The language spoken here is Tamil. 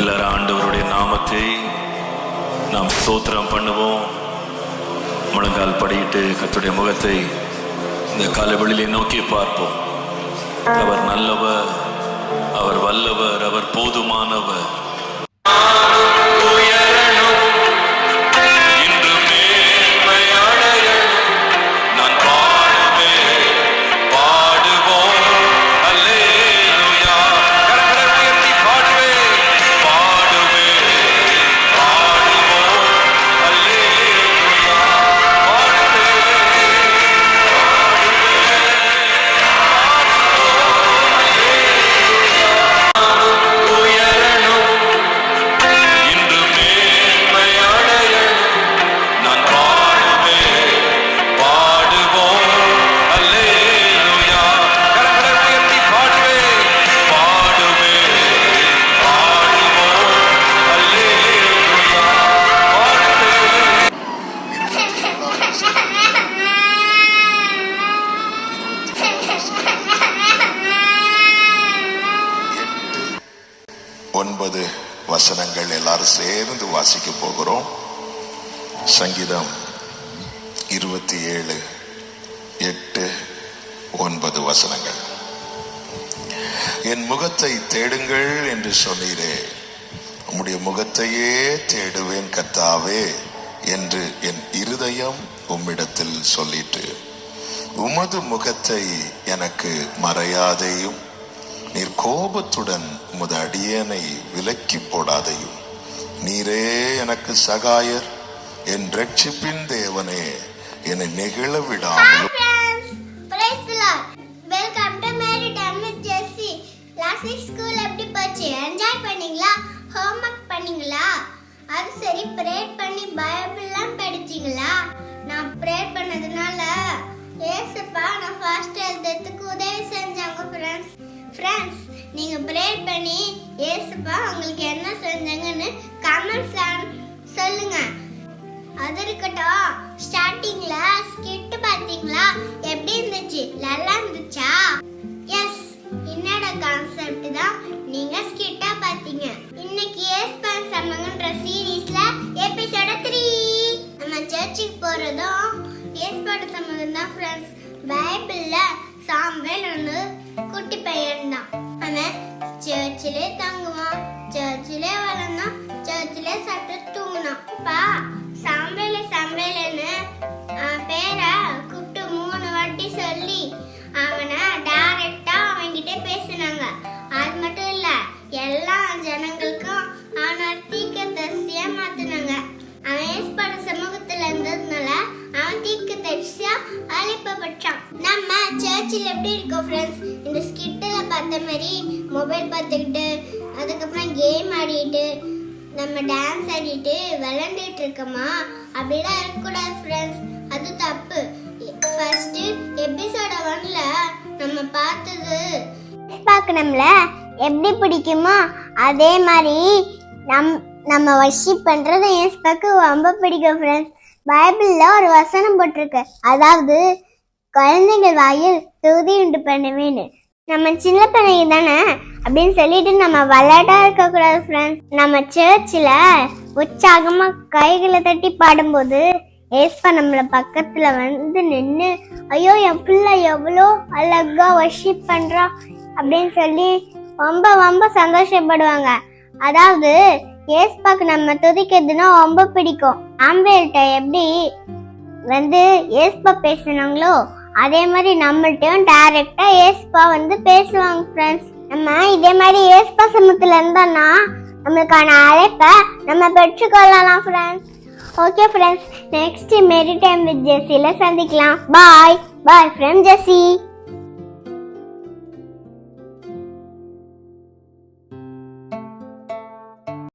எல்லாரும் ஆண்டவருடைய நாமத்தை நாம் ஸ்தோத்திரம் பண்ணுவோம். முழங்கால் படியிட்டு கர்த்தருடைய முகத்தை இந்த காலவெளியிலே நோக்கி பார்ப்போம். அவர் நல்லவர், அவர் வல்லவர், அவர் போதுமானவர். வசனங்கள் எல்லாரும் சேர்ந்து வாசிக்க போகிறோம். சங்கீதம் 27 8 9 வசனங்கள். என் முகத்தை தேடுங்கள் என்று சொன்னீரே, உம்முடைய முகத்தையே தேடுவேன் கர்த்தாவே என்று என் இருதயம் உம்மிடத்தில் சொல்லிட்டு, உமது முகத்தை எனக்கு மறையாதேயும், நீர் கோபத்துடன் உமது அடியேனை விலக்கி போடாதையும். நீரே எனக்கு சகாயர், என் ரட்சிப்பின் தேவனே, என்னை நெகிழ விடாமலும். Welcome to merry time with Jessie. Last week school எப்படி போச்சு? என்ஜாய் பண்ணீங்களா? ஹோம்வொர்க் பண்ணீங்களா? அது சரி, ப்ரேயர் பண்ணி பைபிள்லாம் படிச்சீங்களா? நான் ப்ரேயர் பண்ணதுனால ஏசப்பா நான் ஃபாஸ்ட் எழுதுறதுக்கு உதவி செஞ்சாங்க ஃப்ரெண்ட்ஸ். நீங்க ப்ரேயர் பண்ணி ஏசப்பா உங்களுக்கு என்ன செஞ்சாங்கன்னு கமெண்ட்ஸ்ல சொல்லுங்க. அது இருக்கட்டும், ஸ்டார்டிங்ல ஸ்கிட் பாத்தீங்களா? எப்படி இருந்துச்சு? நல்லா இருந்துச்சா? எஸ், என்னோட கான்செப்ட் தான் நீங்க ஸ்கிட்டா பாத்தீங்க. இன்னைக்கு ஏசப்பா சமங்கன்ற சீரீஸ்ல எபிசோட் 3 நம்ம சர்ச்சுக்கு போறதும் ஏசப்பாட சமங்கம் தான் ஃப்ரெண்ட்ஸ். பைபிள்ல சாமுவேல் வந்து குட்டி பையன் தான். அவன் சர்ச்சிலே தங்குவான், சர்ச்சிலே வளர்ந்தான், சர்ச்சிலே சட்டு தூங்கினான். சாமுவேல்னு பேரை கூப்பிட்டு 3 வாட்டி சொல்லி அவனை டைரக்டா அவன்கிட்ட பேசினாங்க. அது மட்டும் இல்ல, எல்லா ஜனங்களுக்கும் அவனை தீர்க்கதரிசியா மாத்தினாங்க. அவன் ஏசப்பாட சமூகத்துல இருந்ததுனால அவன் தீர்க்கதரிசியா அழைக்கப்பட்டான். நம்ம சர்ச்சில் எப்படி இருக்கோம் ஃப்ரெண்ட்ஸ்? இந்த ஸ்கிட்ல பார்த்த மாதிரி மொபைல் பார்த்துக்கிட்டு, அதுக்கப்புறம் கேம் ஆடிட்டு, நம்ம டான்ஸ் ஆடிட்டு விளையாண்டுட்டு இருக்கோமா? அப்படிலாம் இருக்கக்கூடாது ஃப்ரெண்ட்ஸ், அது தப்பு. ஃபர்ஸ்ட் எபிசோட 1ல நம்ம பார்த்தது நம்மள எப்படி பிடிக்குமோ அதே மாதிரி நம்ம வர்ஷிப் பண்றது ஏசப்பாக்கு ரொம்ப பிடிக்கும் ஃப்ரெண்ட்ஸ். பைபிள்ல ஒரு வசனம் போட்டிருக்கு, அதாவது குழந்தைகள் வாயில் துதி உண்டு பண்ணுவேன்னு. நம்ம சின்ன பிள்ளைங்க தானே அப்படின்னு சொல்லிட்டு நம்ம விளையாட்டா இருக்க கூடாது ஃப்ரெண்ட்ஸ். நம்ம சர்ச்சில் உற்சாகமா கைகளை தட்டி பாடும்போது ஏசப்பா நம்மள பக்கத்துல வந்து நின்று, ஐயோ என் பிள்ளை எவ்வளோ அழகா வர்ஷிப் பண்றா அப்படின்னு சொல்லி ரொம்ப ரொம்ப சந்தோஷப்படுவாங்க. அதாவது ஏசப்பாக்கு நம்ம துதிக்கிறதுனா ரொம்ப பிடிக்கும். ஆம்பேல்கிட்ட எப்படி வந்து ஏசப்பா பேசினாங்களோ அதே மாதிரி நம்மள்ட்டையும் டைரக்டா ஏசப்பா வந்து பேசுவாங்க ஃப்ரெண்ட்ஸ். நம்ம இதே மாதிரி ஏசப்பா சமூகத்துல இருந்தோம்னா நம்மளுக்கான அழைப்பை நம்ம பெற்றுக்கொள்ளலாம் friends. Okay friends, next merry time with ஜெசில சந்திக்கலாம். Bye bye from Jesi.